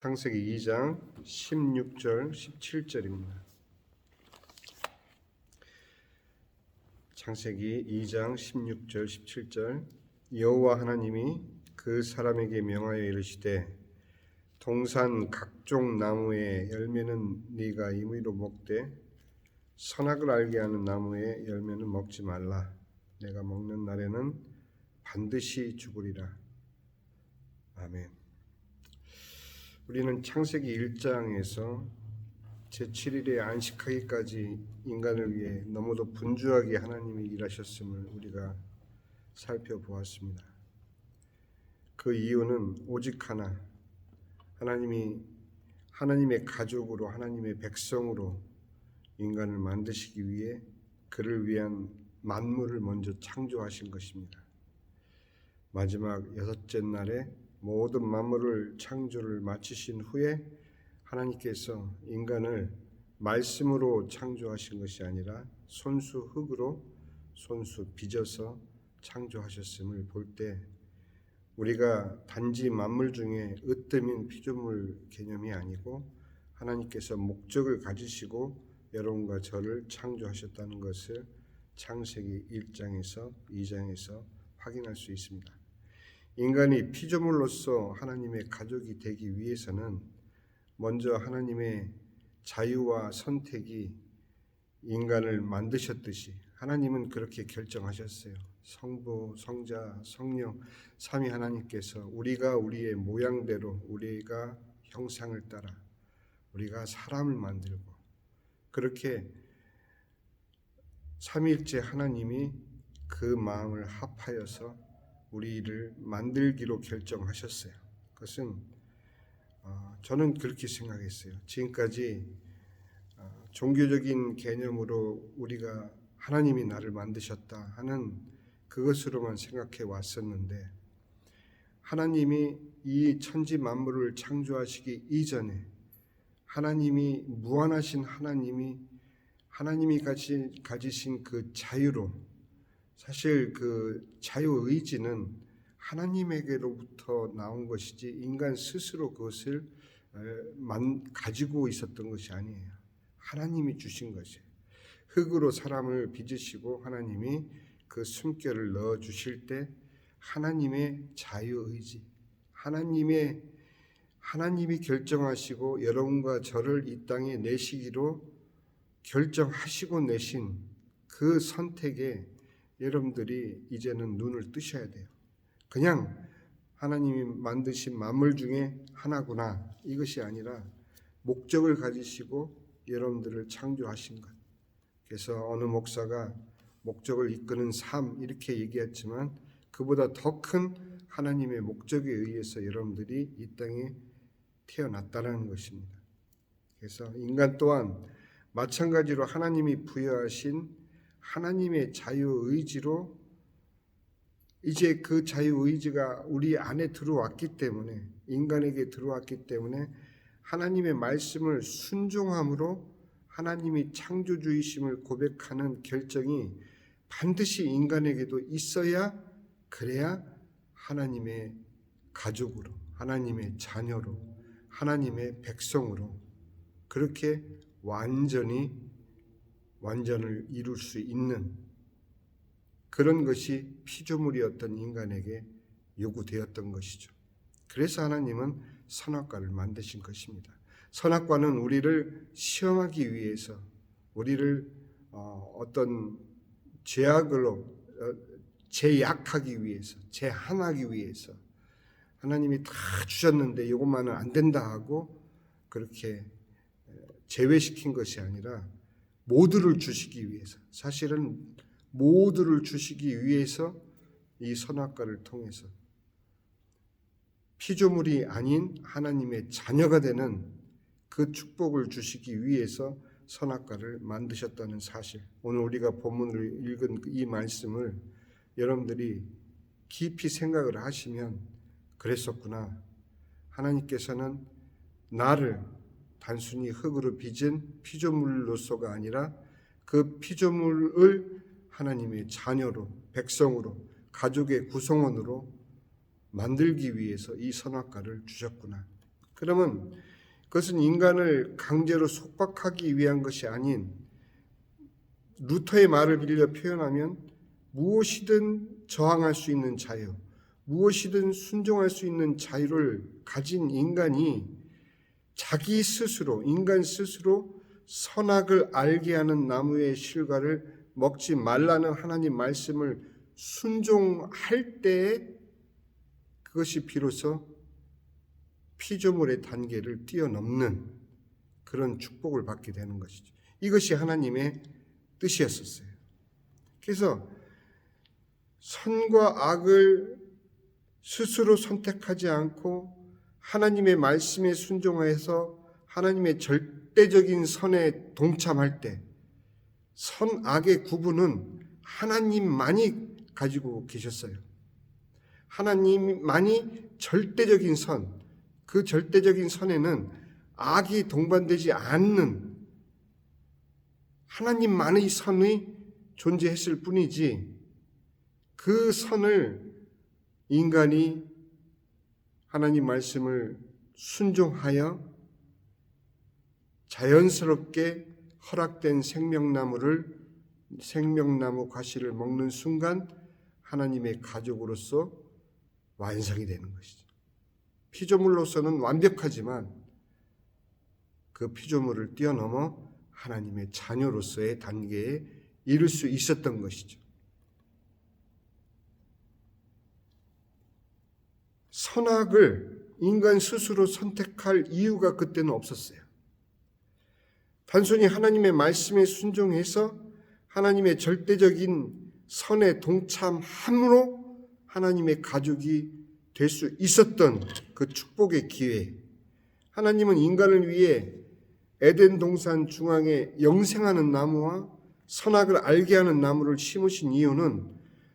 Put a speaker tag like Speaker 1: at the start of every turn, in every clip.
Speaker 1: 창세기 2장 16절 17절입니다. 창세기 2장 16절 17절 여호와 하나님이 그 사람에게 명하여 이르시되 동산 각종 나무의 열매는 네가 임의로 먹되 선악을 알게 하는 나무의 열매는 먹지 말라. 내가 먹는 날에는 반드시 죽으리라. 아멘. 우리는 창세기 1장에서 제7일에 안식하기까지 인간을 위해 너무도 분주하게 하나님이 일하셨음을 우리가 살펴보았습니다. 그 이유는 오직 하나, 하나님의 가족으로, 하나님의 백성으로 인간을 만드시기 위해 그를 위한 만물을 먼저 창조하신 것입니다. 마지막 여섯째 날에 모든 만물을 창조를 마치신 후에 하나님께서 인간을 말씀으로 창조하신 것이 아니라 손수 흙으로 손수 빚어서 창조하셨음을 볼 때 우리가 단지 만물 중에 으뜸인 피조물 개념이 아니고 하나님께서 목적을 가지시고 여러분과 저를 창조하셨다는 것을 창세기 1장에서 2장에서 확인할 수 있습니다. 인간이 피조물로서 하나님의 가족이 되기 위해서는 먼저 하나님의 자유와 선택이 인간을 만드셨듯이 하나님은 그렇게 결정하셨어요. 성부, 성자, 성령 삼위 하나님께서 우리가 우리의 모양대로 우리가 형상을 따라 우리가 사람을 만들고 그렇게 삼위일체 하나님이 그 마음을 합하여서 우리를 만들기로 결정하셨어요. 그것은 저는 그렇게 생각했어요. 지금까지 종교적인 개념으로 우리가 하나님이 나를 만드셨다 하는 그것으로만 생각해 왔었는데 하나님이 이 천지 만물을 창조하시기 이전에 하나님이 무한하신 하나님이 가지신 그 자유로 사실 그 자유의지는 하나님에게로부터 나온 것이지 인간 스스로 그것을 가지고 있었던 것이 아니에요. 하나님이 주신 것이에요. 흙으로 사람을 빚으시고 하나님이 그 숨결을 넣어주실 때 하나님의 자유의지, 하나님이 결정하시고 여러분과 저를 이 땅에 내시기로 결정하시고 내신 그 선택에 여러분들이 이제는 눈을 뜨셔야 돼요. 그냥 하나님이 만드신 만물 중에 하나구나 이것이 아니라 목적을 가지시고 여러분들을 창조하신 것. 그래서 어느 목사가 목적을 이끄는 삶 이렇게 얘기했지만 그보다 더 큰 하나님의 목적에 의해서 여러분들이 이 땅에 태어났다는 것입니다. 그래서 인간 또한 마찬가지로 하나님이 부여하신 하나님의 자유의지로 이제 그 자유의지가 우리 안에 들어왔기 때문에 인간에게 들어왔기 때문에 하나님의 말씀을 순종함으로 하나님이 창조주이심을 고백하는 결정이 반드시 인간에게도 있어야 그래야 하나님의 가족으로 하나님의 자녀로 하나님의 백성으로 그렇게 완전을 이룰 수 있는 그런 것이 피조물이었던 인간에게 요구되었던 것이죠. 그래서 하나님은 선악과를 만드신 것입니다. 선악과는 우리를 시험하기 위해서 우리를 어떤 죄악으로 제약하기 위해서 제한하기 위해서 하나님이 다 주셨는데 이것만은 안 된다 하고 그렇게 제외시킨 것이 아니라 모두를 주시기 위해서 사실은 모두를 주시기 위해서 이 선악과를 통해서 피조물이 아닌 하나님의 자녀가 되는 그 축복을 주시기 위해서 선악과를 만드셨다는 사실 오늘 우리가 본문을 읽은 이 말씀을 여러분들이 깊이 생각을 하시면 그랬었구나. 하나님께서는 나를 단순히 흙으로 빚은 피조물로서가 아니라 그 피조물을 하나님의 자녀로, 백성으로, 가족의 구성원으로 만들기 위해서 이 선악과를 주셨구나. 그러면 그것은 인간을 강제로 속박하기 위한 것이 아닌, 루터의 말을 빌려 표현하면 무엇이든 저항할 수 있는 자유, 무엇이든 순종할 수 있는 자유를 가진 인간이 자기 스스로, 인간 스스로 선악을 알게 하는 나무의 실과를 먹지 말라는 하나님 말씀을 순종할 때에 그것이 비로소 피조물의 단계를 뛰어넘는 그런 축복을 받게 되는 것이죠. 이것이 하나님의 뜻이었었어요. 그래서 선과 악을 스스로 선택하지 않고 하나님의 말씀에 순종해서 하나님의 절대적인 선에 동참할 때 선악의 구분은 하나님만이 가지고 계셨어요. 하나님만이 절대적인 선, 그 절대적인 선에는 악이 동반되지 않는 하나님만의 선이 존재했을 뿐이지, 그 선을 인간이 하나님 말씀을 순종하여 자연스럽게 허락된 생명나무 과실을 먹는 순간 하나님의 가족으로서 완성이 되는 것이죠. 피조물로서는 완벽하지만 그 피조물을 뛰어넘어 하나님의 자녀로서의 단계에 이를 수 있었던 것이죠. 선악을 인간 스스로 선택할 이유가 그때는 없었어요. 단순히 하나님의 말씀에 순종해서 하나님의 절대적인 선에 동참함으로 하나님의 가족이 될 수 있었던 그 축복의 기회. 하나님은 인간을 위해 에덴 동산 중앙에 영생하는 나무와 선악을 알게 하는 나무를 심으신 이유는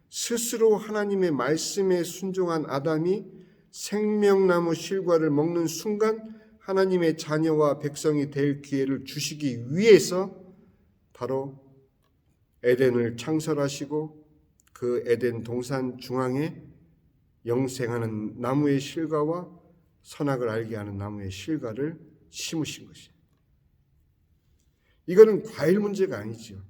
Speaker 1: 스스로 하나님의 말씀에 순종한 아담이 생명나무 실과를 먹는 순간 하나님의 자녀와 백성이 될 기회를 주시기 위해서 바로 에덴을 창설하시고 그 에덴 동산 중앙에 영생하는 나무의 실과와 선악을 알게 하는 나무의 실과를 심으신 것이에요. 이거는 과일 문제가 아니죠.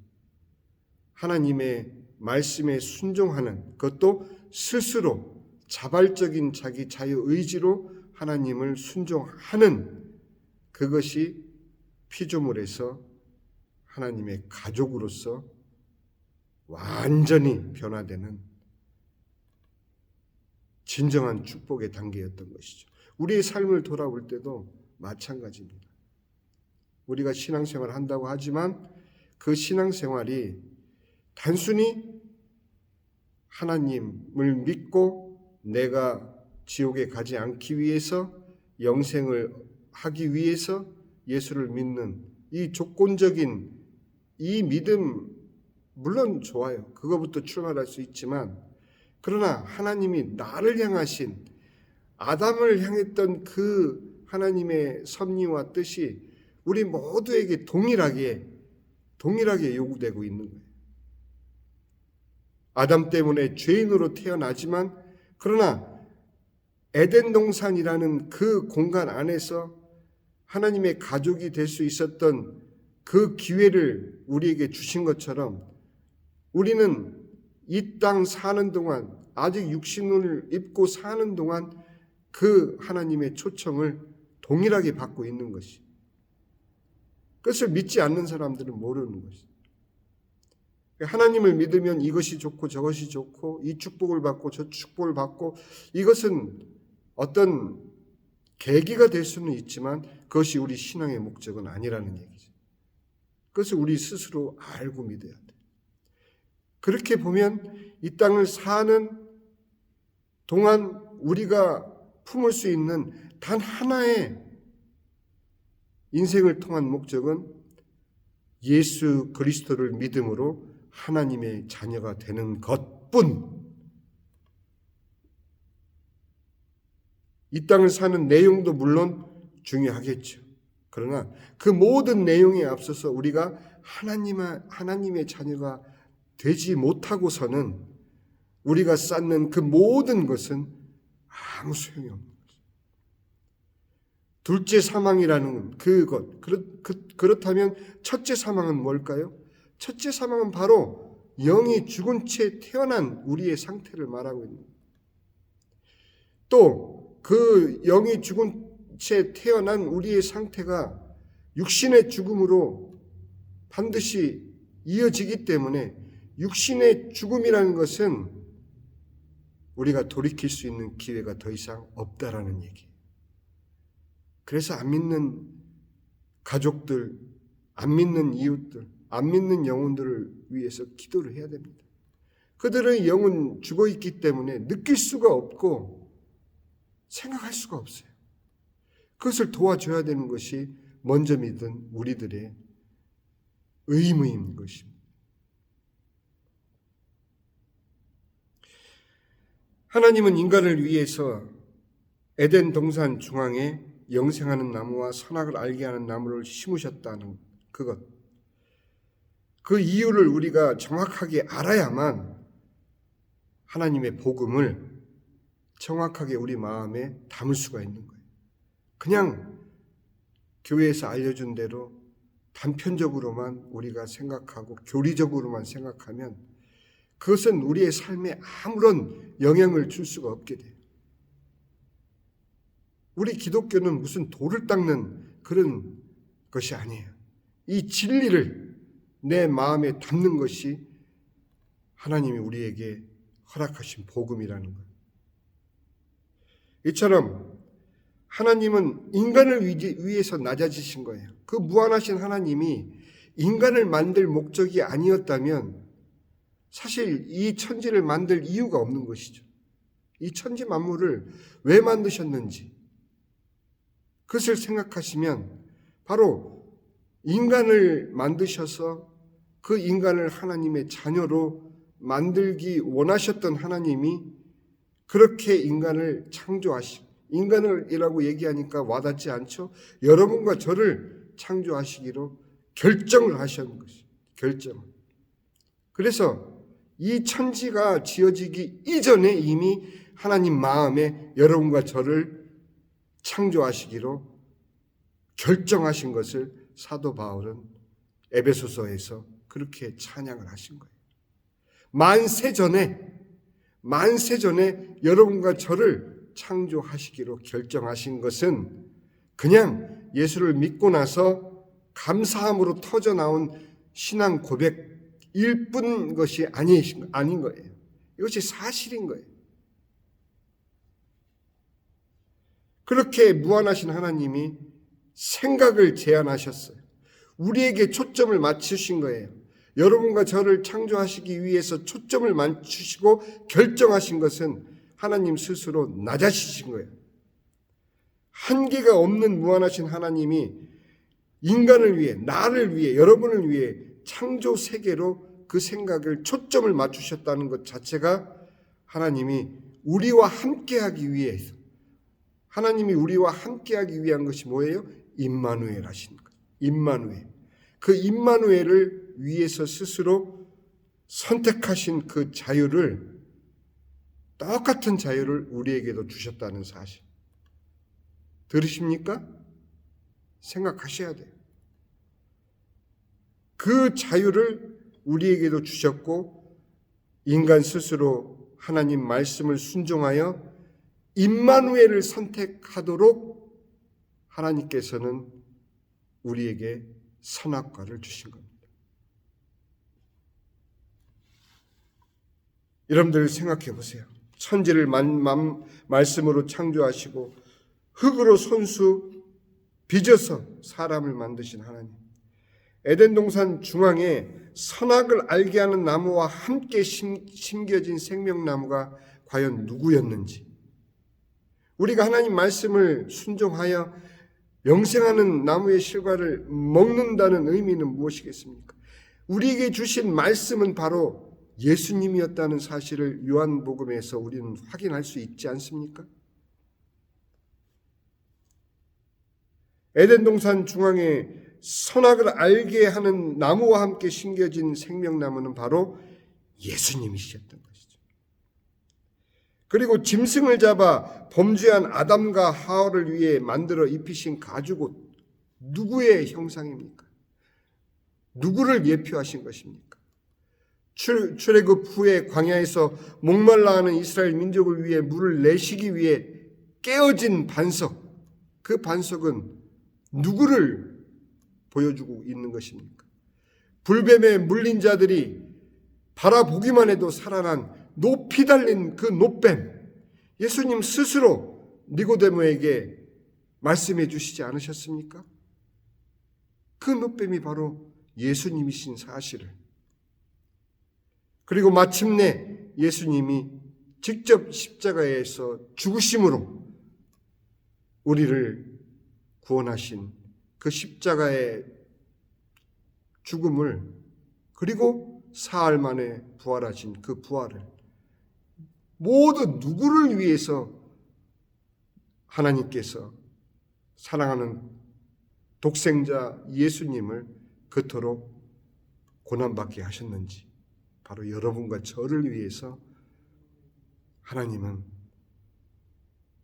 Speaker 1: 하나님의 말씀에 순종하는, 그것도 스스로 자발적인 자기 자유의지로 하나님을 순종하는, 그것이 피조물에서 하나님의 가족으로서 완전히 변화되는 진정한 축복의 단계였던 것이죠. 우리의 삶을 돌아볼 때도 마찬가지입니다. 우리가 신앙생활을 한다고 하지만 그 신앙생활이 단순히 하나님을 믿고 내가 지옥에 가지 않기 위해서, 영생을 하기 위해서 예수를 믿는 이 조건적인 이 믿음, 물론 좋아요. 그거부터 출발할 수 있지만, 그러나 하나님이 나를 향하신, 아담을 향했던 그 하나님의 섭리와 뜻이 우리 모두에게 동일하게 요구되고 있는 거예요. 아담 때문에 죄인으로 태어나지만, 그러나 에덴 동산이라는 그 공간 안에서 하나님의 가족이 될 수 있었던 그 기회를 우리에게 주신 것처럼, 우리는 이 땅 사는 동안, 아직 육신을 입고 사는 동안 그 하나님의 초청을 동일하게 받고 있는 것이, 그것을 믿지 않는 사람들은 모르는 것이. 하나님을 믿으면 이것이 좋고 저것이 좋고, 이 축복을 받고 저 축복을 받고, 이것은 어떤 계기가 될 수는 있지만 그것이 우리 신앙의 목적은 아니라는 얘기죠. 그것을 우리 스스로 알고 믿어야 돼. 그렇게 보면 이 땅을 사는 동안 우리가 품을 수 있는 단 하나의 인생을 통한 목적은 예수 그리스도를 믿음으로 하나님의 자녀가 되는 것뿐. 이 땅을 사는 내용도 물론 중요하겠죠. 그러나 그 모든 내용에 앞서서 우리가 하나님의 자녀가 되지 못하고서는 우리가 쌓는 그 모든 것은 아무 소용이 없는 거죠. 둘째 사망이라는 그것. 그렇다면 첫째 사망은 뭘까요? 첫째 사망은 바로 영이 죽은 채 태어난 우리의 상태를 말하고 있는 거예요. 또 그 영이 죽은 채 태어난 우리의 상태가 육신의 죽음으로 반드시 이어지기 때문에 육신의 죽음이라는 것은 우리가 돌이킬 수 있는 기회가 더 이상 없다라는 얘기예요. 그래서 안 믿는 가족들, 안 믿는 이웃들, 안 믿는 영혼들을 위해서 기도를 해야 됩니다. 그들의 영은 죽어 있기 때문에 느낄 수가 없고 생각할 수가 없어요. 그것을 도와줘야 되는 것이 먼저 믿은 우리들의 의무인 것입니다. 하나님은 인간을 위해서 에덴 동산 중앙에 영생하는 나무와 선악을 알게 하는 나무를 심으셨다는 그것. 그 이유를 우리가 정확하게 알아야만 하나님의 복음을 정확하게 우리 마음에 담을 수가 있는 거예요. 그냥 교회에서 알려준 대로 단편적으로만 우리가 생각하고 교리적으로만 생각하면 그것은 우리의 삶에 아무런 영향을 줄 수가 없게 돼요. 우리 기독교는 무슨 돌을 닦는 그런 것이 아니에요. 이 진리를 내 마음에 담는 것이 하나님이 우리에게 허락하신 복음이라는 거예요. 이처럼 하나님은 인간을 위해서 낮아지신 거예요. 그 무한하신 하나님이 인간을 만들 목적이 아니었다면 사실 이 천지를 만들 이유가 없는 것이죠. 이 천지 만물을 왜 만드셨는지 그것을 생각하시면 바로 인간을 만드셔서 그 인간을 하나님의 자녀로 만들기 원하셨던 하나님이 그렇게 인간을 창조하시고, 인간을이라고 얘기하니까 와닿지 않죠? 여러분과 저를 창조하시기로 결정을 하신 것이 결정. 그래서 이 천지가 지어지기 이전에 이미 하나님 마음에 여러분과 저를 창조하시기로 결정하신 것을 사도 바울은 에베소서에서 그렇게 찬양을 하신 거예요. 만세 전에 여러분과 저를 창조하시기로 결정하신 것은 그냥 예수를 믿고 나서 감사함으로 터져나온 신앙 고백일 뿐 것이 아닌 거예요. 이것이 사실인 거예요. 그렇게 무한하신 하나님이 생각을 제안하셨어요. 우리에게 초점을 맞추신 거예요. 여러분과 저를 창조하시기 위해서 초점을 맞추시고 결정하신 것은 하나님 스스로 낮아지신 거예요. 한계가 없는 무한하신 하나님이 인간을 위해, 나를 위해, 여러분을 위해 창조 세계로 그 생각을 초점을 맞추셨다는 것 자체가 하나님이 우리와 함께하기 위해서, 하나님이 우리와 함께하기 위한 것이 뭐예요? 임마누엘 하신 것. 임마누엘. 그 임마누엘을 위해서 스스로 선택하신 그 자유를, 똑같은 자유를 우리에게도 주셨다는 사실. 들으십니까? 생각하셔야 돼요. 그 자유를 우리에게도 주셨고 인간 스스로 하나님 말씀을 순종하여 임마누엘을 선택하도록 하나님께서는 우리에게 선악과를 주신 겁니다. 여러분들 생각해 보세요. 천지를 말씀으로 창조하시고 흙으로 손수 빚어서 사람을 만드신 하나님. 에덴 동산 중앙에 선악을 알게 하는 나무와 함께 심겨진 생명나무가 과연 누구였는지, 우리가 하나님 말씀을 순종하여 영생하는 나무의 실과를 먹는다는 의미는 무엇이겠습니까? 우리에게 주신 말씀은 바로 예수님이었다는 사실을 요한복음에서 우리는 확인할 수 있지 않습니까? 에덴 동산 중앙에 선악을 알게 하는 나무와 함께 심겨진 생명나무는 바로 예수님이셨던 것이죠. 그리고 짐승을 잡아 범죄한 아담과 하와를 위해 만들어 입히신 가죽옷, 누구의 형상입니까? 누구를 예표하신 것입니까? 출애굽 후에 광야에서 목말라 하는 이스라엘 민족을 위해 물을 내시기 위해 깨어진 반석, 그 반석은 누구를 보여주고 있는 것입니까? 불뱀에 물린 자들이 바라보기만 해도 살아난 높이 달린 그 놋뱀, 예수님 스스로 니고데모에게 말씀해 주시지 않으셨습니까? 그 놋뱀이 바로 예수님이신 사실을, 그리고 마침내 예수님이 직접 십자가에서 죽으심으로 우리를 구원하신 그 십자가의 죽음을, 그리고 사흘 만에 부활하신 그 부활을 모두 누구를 위해서 하나님께서 사랑하는 독생자 예수님을 그토록 고난받게 하셨는지, 바로 여러분과 저를 위해서 하나님은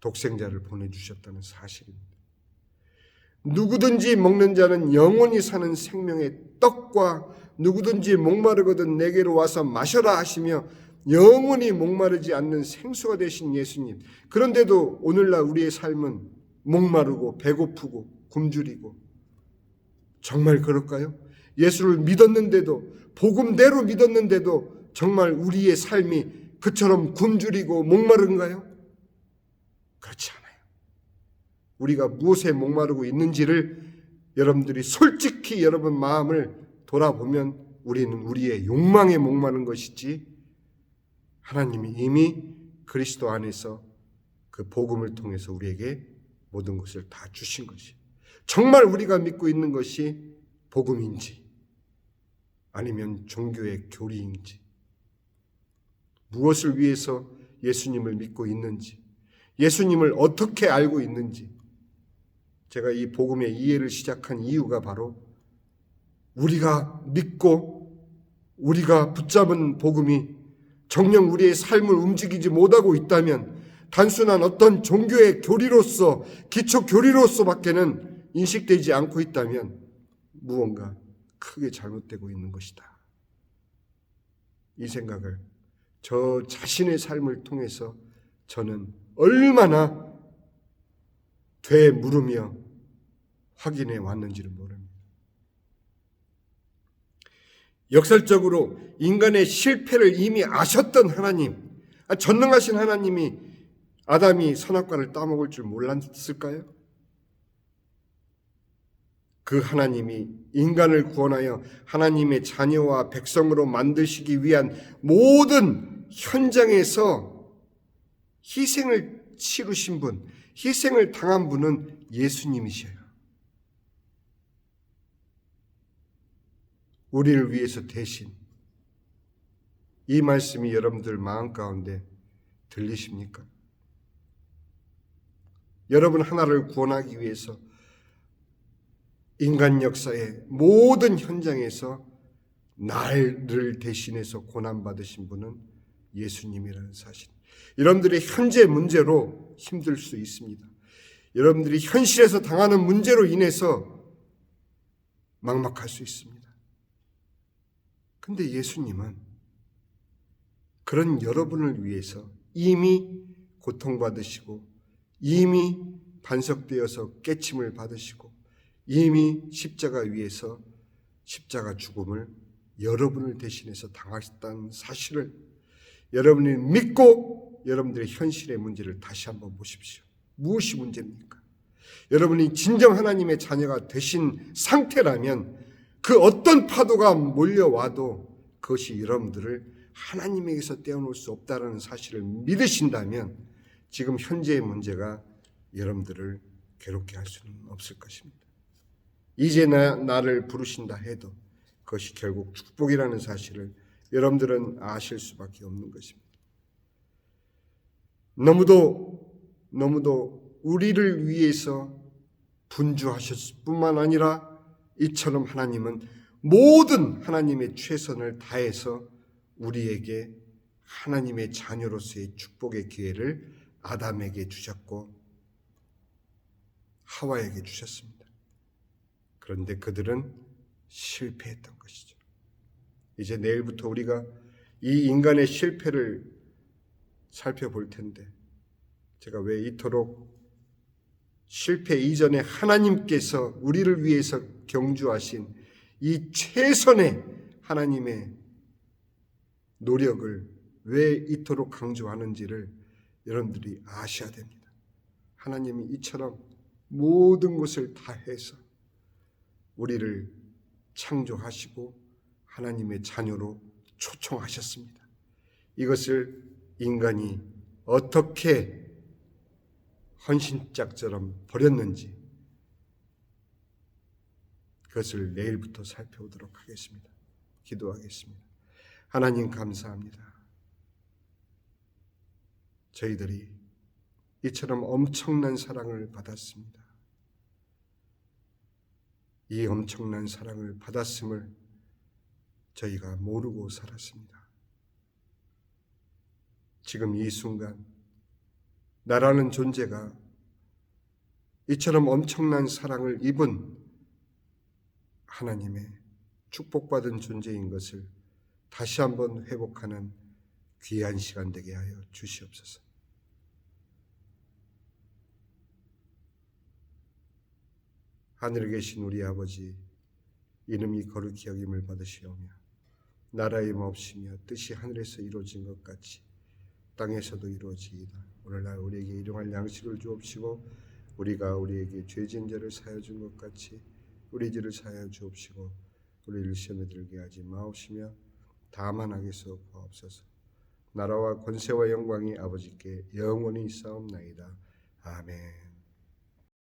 Speaker 1: 독생자를 보내주셨다는 사실입니다. 누구든지 먹는 자는 영원히 사는 생명의 떡과 누구든지 목마르거든 내게로 와서 마셔라 하시며 영원히 목마르지 않는 생수가 되신 예수님. 그런데도 오늘날 우리의 삶은 목마르고 배고프고 굶주리고, 정말 그럴까요? 예수를 믿었는데도, 복음대로 믿었는데도 정말 우리의 삶이 그처럼 굶주리고 목마른가요? 그렇지 않아요. 우리가 무엇에 목마르고 있는지를 여러분들이 솔직히 여러분 마음을 돌아보면 우리는 우리의 욕망에 목마른 것이지, 하나님이 이미 그리스도 안에서 그 복음을 통해서 우리에게 모든 것을 다 주신 것이, 정말 우리가 믿고 있는 것이 복음인지 아니면 종교의 교리인지, 무엇을 위해서 예수님을 믿고 있는지, 예수님을 어떻게 알고 있는지, 제가 이 복음의 이해를 시작한 이유가 바로 우리가 믿고 우리가 붙잡은 복음이 정녕 우리의 삶을 움직이지 못하고 있다면, 단순한 어떤 종교의 교리로서, 기초 교리로서밖에는 인식되지 않고 있다면 무언가 크게 잘못되고 있는 것이다. 이 생각을 저 자신의 삶을 통해서 저는 얼마나 되물으며 확인해 왔는지를 모릅니다. 역설적으로 인간의 실패를 이미 아셨던 하나님, 전능하신 하나님이 아담이 선악과를 따먹을 줄 몰랐을까요? 그 하나님이 인간을 구원하여 하나님의 자녀와 백성으로 만드시기 위한 모든 현장에서 희생을 치르신 분, 희생을 당한 분은 예수님이셔요. 우리를 위해서 대신. 이 말씀이 여러분들 마음 가운데 들리십니까? 여러분 하나를 구원하기 위해서 인간 역사의 모든 현장에서 나를 대신해서 고난받으신 분은 예수님이라는 사실. 여러분들의 현재 문제로 힘들 수 있습니다. 여러분들이 현실에서 당하는 문제로 인해서 막막할 수 있습니다. 근데 예수님은 그런 여러분을 위해서 이미 고통받으시고, 이미 반석되어서 깨침을 받으시고, 이미 십자가 위에서 십자가 죽음을 여러분을 대신해서 당하셨다는 사실을 여러분이 믿고 여러분들의 현실의 문제를 다시 한번 보십시오. 무엇이 문제입니까? 여러분이 진정 하나님의 자녀가 되신 상태라면 그 어떤 파도가 몰려와도 그것이 여러분들을 하나님에게서 떼어놓을 수 없다는 사실을 믿으신다면 지금 현재의 문제가 여러분들을 괴롭게 할 수는 없을 것입니다. 이제 나를 부르신다 해도 그것이 결국 축복이라는 사실을 여러분들은 아실 수밖에 없는 것입니다. 너무도 우리를 위해서 분주하셨을 뿐만 아니라 이처럼 하나님은 모든 하나님의 최선을 다해서 우리에게 하나님의 자녀로서의 축복의 기회를 아담에게 주셨고 하와에게 주셨습니다. 그런데 그들은 실패했던 것이죠. 이제 내일부터 우리가 이 인간의 실패를 살펴볼 텐데, 제가 왜 이토록 실패 이전에 하나님께서 우리를 위해서 경주하신 이 최선의 하나님의 노력을 왜 이토록 강조하는지를 여러분들이 아셔야 됩니다. 하나님이 이처럼 모든 것을 다 해서 우리를 창조하시고 하나님의 자녀로 초청하셨습니다. 이것을 인간이 어떻게 헌신짝처럼 버렸는지 그것을 내일부터 살펴보도록 하겠습니다. 기도하겠습니다. 하나님 감사합니다. 저희들이 이처럼 엄청난 사랑을 받았습니다. 이 엄청난 사랑을 받았음을 저희가 모르고 살았습니다. 지금 이 순간 나라는 존재가 이처럼 엄청난 사랑을 입은 하나님의 축복받은 존재인 것을 다시 한번 회복하는 귀한 시간 되게 하여 주시옵소서. 하늘에 계신 우리 아버지, 이름이 거룩히 여김을 받으시오며 나라의 몹시며 뜻이 하늘에서 이루어진 것 같이 땅에서도 이루어지이다. 오늘날 우리에게 일용할 양식을 주옵시고 우리가 우리에게 죄진 자를 사하여 준 것 같이 우리 죄를 사하여 주옵시고 우리를 시험에 들게 하지 마옵시며 다만 악에서 구하옵소서. 나라와 권세와 영광이 아버지께 영원히 있사옵나이다. 아멘.